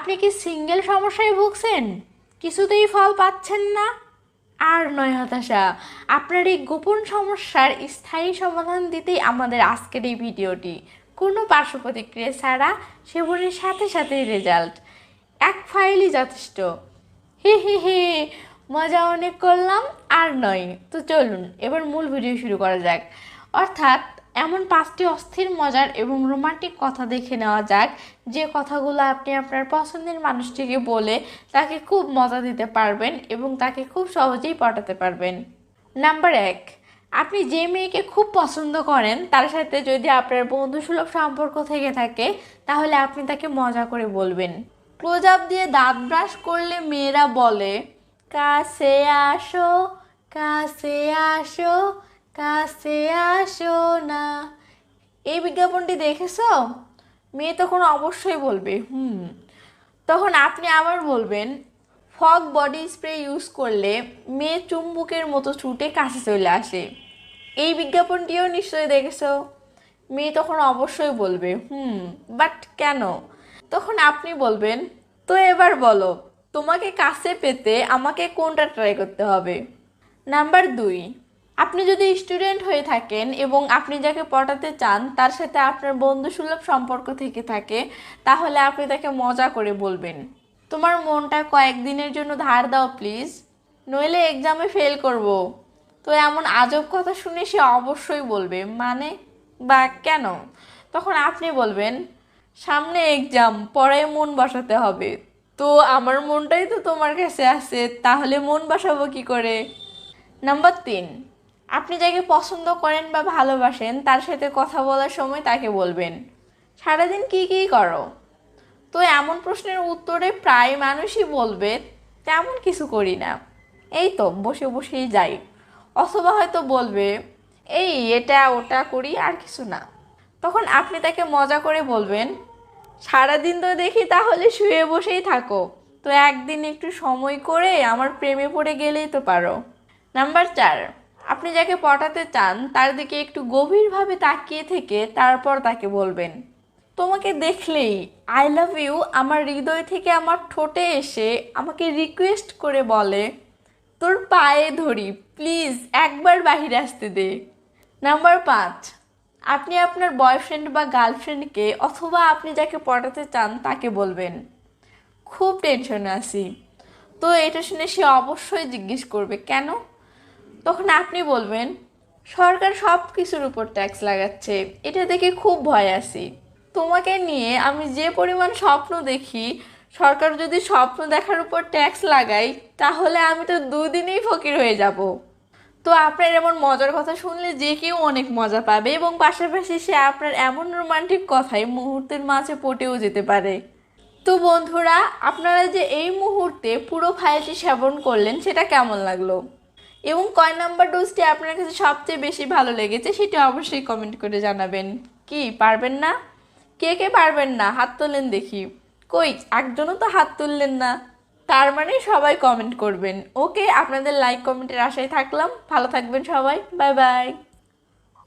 আপনি কি সিঙ্গেল সমস্যায় ভুগছেন, কিছুতেই ফল পাচ্ছেন না? আর নয় হতাশা, আপনার এই গোপন সমস্যার স্থায়ী সমাধান দিতেই আমাদের আজকের এই ভিডিওটি। কোনো পার্শ্ব প্রতিক্রিয়া ছাড়া, সেবনের সাথে সাথেই রেজাল্ট। এক ফাইলই যথেষ্ট। হে হে হে, মজা অনেক করলাম, আর নয় তো চলুন এবার মূল ভিডিও শুরু করা যাক। অর্থাৎ এমন 5টি অস্থির, মজার এবং রোমান্টিক কথা দেখে নেওয়া যাক, যে কথাগুলো আপনি আপনার পছন্দের মানুষটিকে বলে তাকে খুব মজা দিতে পারবেন এবং তাকে খুব সহজেই পটাতে পারবেন। নাম্বার 1, আপনি যে মেয়েকে খুব পছন্দ করেন তার সাথে যদি আপনার বন্ধুসুলভ সম্পর্ক থেকে থাকে, তাহলে আপনি তাকে মজা করে বলবেন। ক্লোজ আপ দিয়ে দাঁত ব্রাশ করলে মেয়েরা বলে, কাছে আসো, কাছে আসো, কাছে আসো না। এই বিজ্ঞাপনটি দেখেছো? মেয়ে তখন অবশ্যই বলবে তখন আপনি আবার বলবেন, ফগ বডি স্প্রে ইউজ করলে মেয়ে চুম্বকের মতো ছুটে কাছে চলে আসে। এই বিজ্ঞাপনটিও নিশ্চয়ই দেখেছো? মেয়ে তখন অবশ্যই বলবে বাট কেন? তখন আপনি বলবেন, তো এবার বলো, তোমাকে কাছে পেতে আমাকে কোনটা ট্রাই করতে হবে? নাম্বার 2, আপনি যদি স্টুডেন্ট হয়ে থাকেন এবং আপনি যাকে পটাতে চান তার সাথে আপনার বন্ধুসুলভ সম্পর্ক থেকে থাকে, তাহলে আপনি তাকে মজা করে বলবেন, তোমার মনটা কয়েকদিনের জন্য ধার দাও প্লিজ, নইলে এক্সামে ফেল করব। তো এমন আজব কথা শুনে সে অবশ্যই বলবে, মানে বা কেন? তখন আপনি বলবেন, সামনে এক্সাম, পড়ায় মন বসাতে হবে। তো আমার মনটাই তো তোমার কাছে আছে, তাহলে মন বসাবো কি করে? নাম্বার 3, আপনি যাকে পছন্দ করেন বা ভালোবাসেন তার সাথে কথা বলার সময় তাকে বলবেন, সারাদিন কি কি করো? তো এমন প্রশ্নের উত্তরে প্রায় মানুষই বলবে, তেমন কিছু করি না, এই তো বসে বসেই যাই। অথবা হয়তো বলবে, এই এটা ওটা করি, আর কিছু না। তখন আপনি তাকে মজা করে বলবেন, সারাদিন তো দেখি তাহলে শুয়ে বসেই থাকো, তো একদিন একটু সময় করে আমার প্রেমে পড়ে গেলেই তো পারো। নাম্বার 4, আপনি যাকে পটাতে চান তার দিকে একটু গভীরভাবে তাকিয়ে থেকে তারপর তাকে বলবেন, তোমাকে দেখলেই আই লাভ ইউ আমার হৃদয় থেকে আমার ঠোঁটে এসে আমাকে রিকোয়েস্ট করে বলে, তোর পায়ে ধরি প্লিজ একবার বাহিরে আসতে দে। নাম্বার 5, আপনি আপনার বয়ফ্রেন্ড বা গার্লফ্রেন্ডকে অথবা আপনি যাকে পটাতে চান তাকে বলবেন, খুব টেনশনে আছি। তো এটা শুনে সে অবশ্যই জিজ্ঞেস করবে, কেন? তখন আপনি বলবেন, সরকার সব কিছুর উপর ট্যাক্স লাগাচ্ছে, এটা দেখে খুব ভয় আছি। তোমাকে নিয়ে আমি যে পরিমাণ স্বপ্ন দেখি, সরকার যদি স্বপ্ন দেখার উপর ট্যাক্স লাগায় তাহলে আমি তো 2 দিনেই ফকির হয়ে যাব। তো আপনার এমন মজার কথা শুনলে যে কেউ অনেক মজা পাবে এবং পাশাপাশি সে আপনার এমন রোমান্টিক কথায় মুহূর্তের মাঝে পটেও যেতে পারে। তো বন্ধুরা, আপনারা যে এই মুহূর্তে পুরো ফাইলটি সেবন করলেন সেটা কেমন লাগলো এবং কয় নাম্বার ডোজটি আপনার কাছে সবচেয়ে বেশি ভালো লেগেছে সেটা অবশ্যই কমেন্ট করে জানাবেন। কি পারবেন না? কে কে পারবেন না হাত তোলেন দেখি। কই, একজনও তো হাত তুললেন না। তার মানে সবাই কমেন্ট করবেন। ওকে, আপনাদের লাইক কমেন্টের আশায় থাকলাম। ভালো থাকবেন সবাই, বাই বাই।